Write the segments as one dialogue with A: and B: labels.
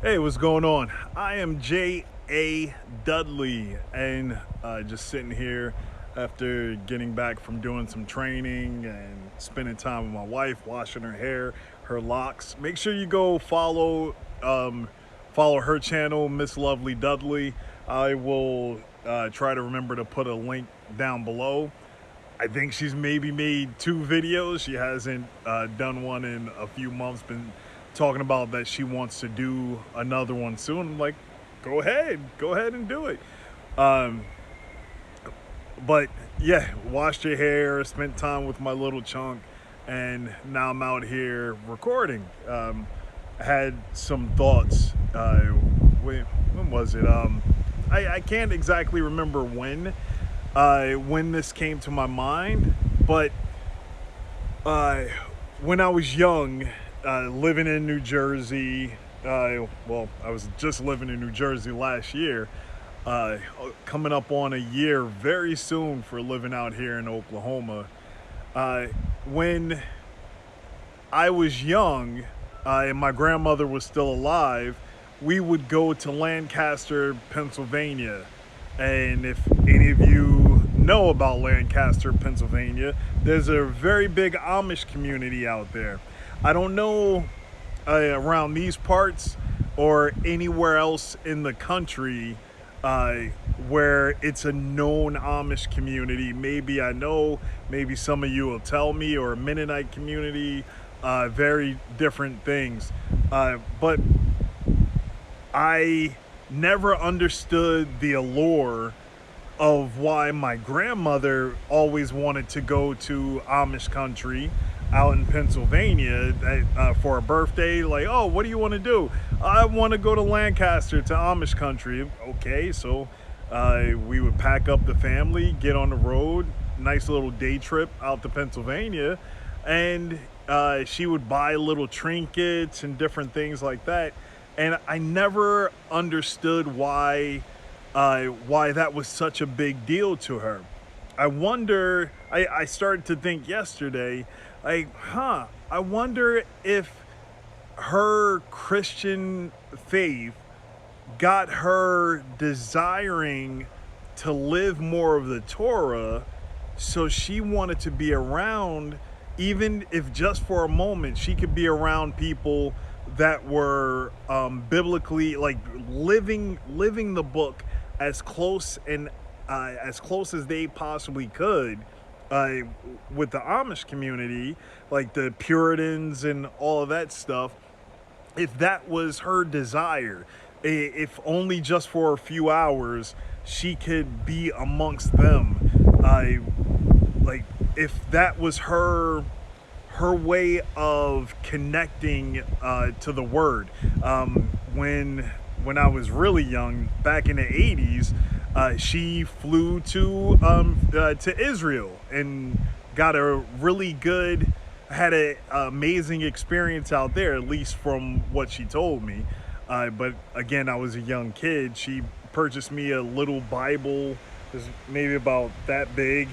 A: Hey, what's going on? I am J.A. Dudley, and just sitting here after getting back from doing some training and spending time with my wife, washing her hair, her locks. Make sure you go follow her channel, Miss Lovely Dudley. I will try to remember to put a link down below. I think she's maybe made 2 videos. She hasn't done one in a few months. Been talking about that she wants to do another one soon. I'm like, go ahead and do it. But yeah, washed your hair, spent time with my little chunk, and now I'm out here recording. I had some thoughts. When was it? I can't exactly remember when this came to my mind, but when I was young, living in New Jersey, well, I was just living in New Jersey last year, coming up on a year very soon for living out here in Oklahoma. When I was young, and my grandmother was still alive, we would go to Lancaster, Pennsylvania. And if any of you know about Lancaster, Pennsylvania, there's a very big Amish community out there. I don't know around these parts or anywhere else in the country where it's a known Amish community. Maybe I know, maybe some of you will tell me, or a Mennonite community, very different things. But I never understood the allure of why my grandmother always wanted to go to Amish Country out in Pennsylvania for a birthday. Like, oh, what do you want to do? I want to go to Lancaster, to Amish Country. Okay, so we would pack up the family, get on the road, nice little day trip out to Pennsylvania, and she would buy little trinkets and different things like that. And I never understood why that was such a big deal to her. I wonder, I started to think yesterday, like, I wonder if her Christian faith got her desiring to live more of the Torah, so she wanted to be around, even if just for a moment, she could be around people that were biblically, like, living the book as close as they possibly could, with the Amish community, like the Puritans and all of that stuff. If that was her desire, if only just for a few hours she could be amongst them, like, if that was her way of connecting to the word. When I was really young, back in the 80s, she flew to Israel and got a really good, had an amazing experience out there, at least from what she told me. But again, I was a young kid. She purchased me a little Bible, it was maybe about that big,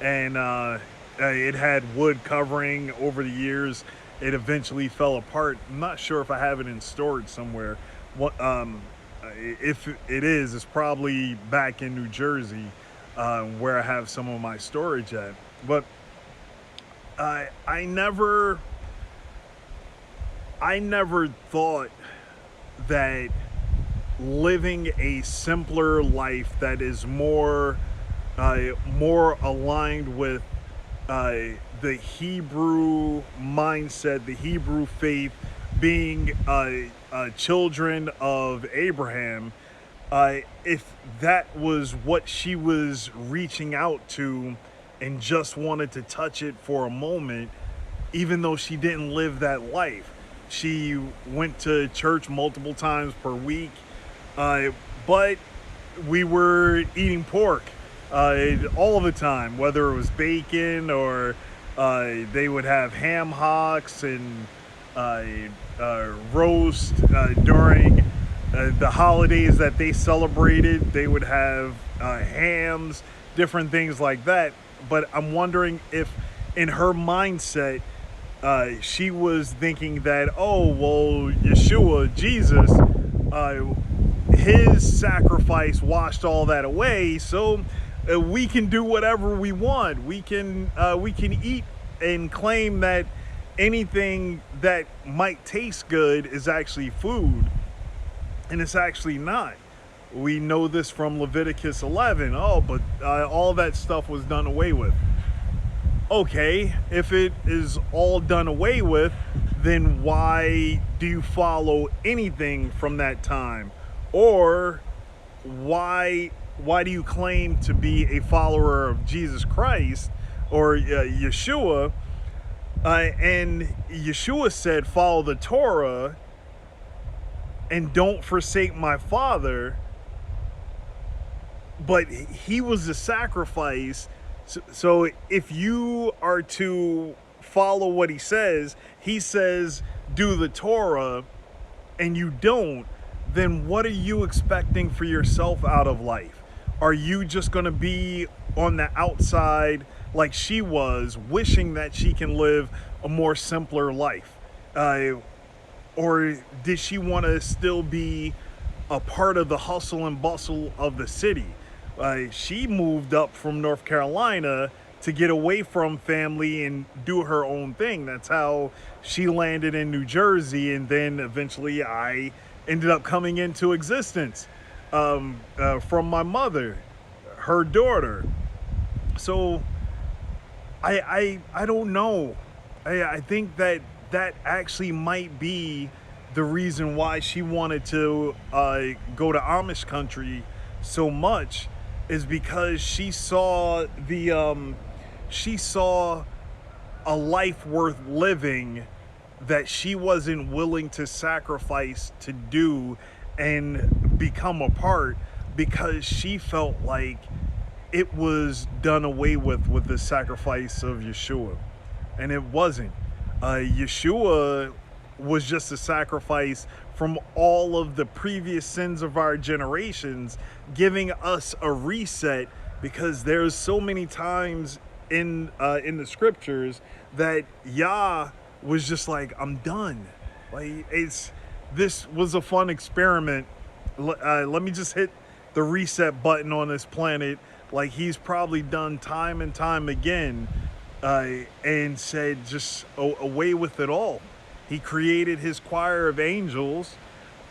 A: and it had wood covering. Over the years, it eventually fell apart. I'm not sure if I have it in storage somewhere. If it is, it's probably back in New Jersey, where I have some of my storage at. But I never thought that living a simpler life that is more aligned with the Hebrew mindset, the Hebrew faith, being children of Abraham, if that was what she was reaching out to and just wanted to touch it for a moment, even though she didn't live that life. She went to church multiple times per week, but we were eating pork all of the time, whether it was bacon or they would have ham hocks and roast during the holidays that they celebrated. They would have hams, different things like that. But I'm wondering if in her mindset she was thinking that, oh, well, Yeshua, Jesus, uh, his sacrifice washed all that away, so we can do whatever we want. We can eat and claim that anything that might taste good is actually food, and it's actually not. We know this from Leviticus 11. Oh, but all that stuff was done away with. Okay, if it is all done away with, then why do you follow anything from that time? Or why do you claim to be a follower of Jesus Christ or Yeshua? And Yeshua said, follow the Torah and don't forsake my Father. But he was the sacrifice. So if you are to follow what he says do the Torah, and you don't, then what are you expecting for yourself out of life? Are you just going to be on the outside like she was, wishing that she can live a more simpler life? Or did she want to still be a part of the hustle and bustle of the city? She moved up from North Carolina to get away from family and do her own thing. That's how she landed in New Jersey, and then eventually I ended up coming into existence from my mother, her daughter. So I don't know. I think that actually might be the reason why she wanted to go to Amish country so much, is because she saw a life worth living that she wasn't willing to sacrifice to do and become a part, because she felt like it was done away with the sacrifice of Yeshua. And it wasn't. Yeshua was just a sacrifice from all of the previous sins of our generations, giving us a reset, because there's so many times in the scriptures that Yah was just like, I'm done. Like, this was a fun experiment. Let me just hit the reset button on this planet, like he's probably done time and time again, and said, just away with it all. He created his choir of angels,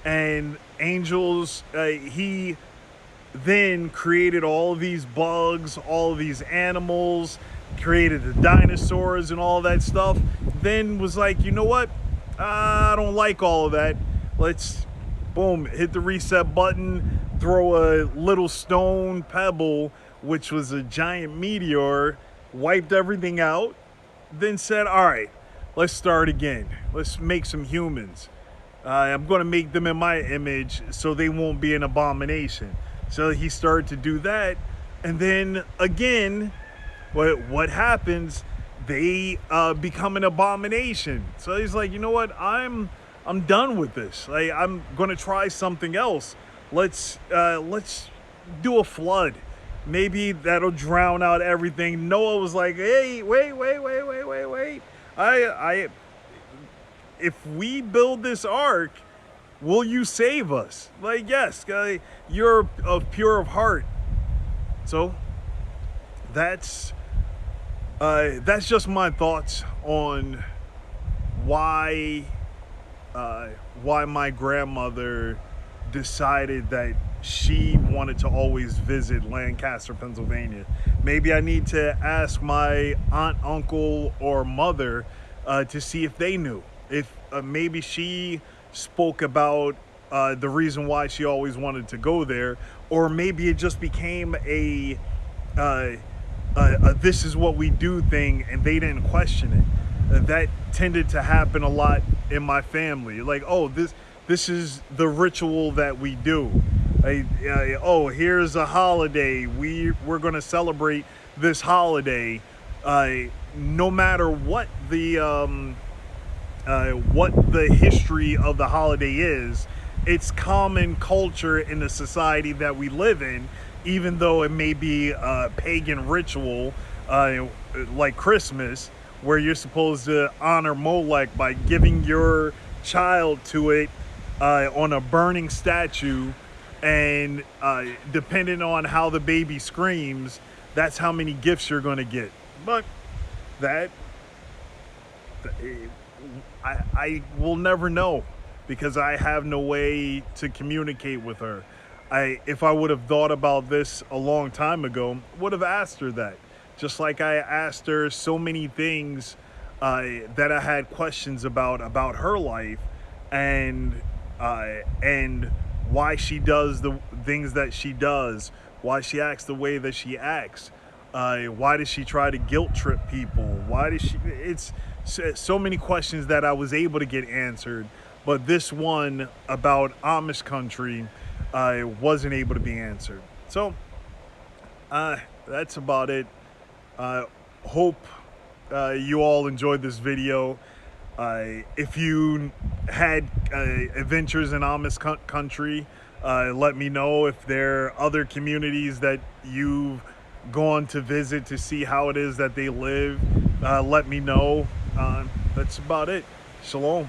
A: and angels, he then created all of these bugs, all of these animals, created the dinosaurs and all that stuff. Then was like, you know what? I don't like all of that. Let's, boom, hit the reset button, throw a little stone pebble, which was a giant meteor, wiped everything out, then said, all right, let's start again. Let's make some humans. I'm going to make them in my image so they won't be an abomination. So he started to do that. And then again, what happens? They become an abomination. So he's like, you know what? I'm done with this. Like, I'm going to try something else. Let's do a flood. Maybe that'll drown out everything. Noah was like, hey, wait. If we build this ark, will you save us? Like, yes, you're of pure of heart. So that's just my thoughts on why my grandmother decided that she wanted to always visit Lancaster, Pennsylvania. Maybe I need to ask my aunt, uncle, or mother to see if they knew. If maybe she spoke about the reason why she always wanted to go there, or maybe it just became a this is what we do thing, and they didn't question it. That tended to happen a lot in my family. Like, oh, this is the ritual that we do. Oh, here's a holiday. We're going to celebrate this holiday. No matter what the history of the holiday is, it's common culture in the society that we live in, even though it may be a pagan ritual, like Christmas, where you're supposed to honor Molech by giving your child to it on a burning statue, and depending on how the baby screams, that's how many gifts you're going to get. But that I will never know, because I have no way to communicate with her. If I would have thought about this a long time ago, would have asked her that. Just like I asked her so many things that I had questions about her life, and why she does the things that she does, why she acts the way that she acts, why does she try to guilt trip people, why does she, it's so many questions that I was able to get answered. But this one about Amish country wasn't able to be answered. So that's about it. Hope you all enjoyed this video. If you had adventures in Amish country, let me know. If there are other communities that you've gone to visit to see how it is that they live, let me know. That's about it. Shalom.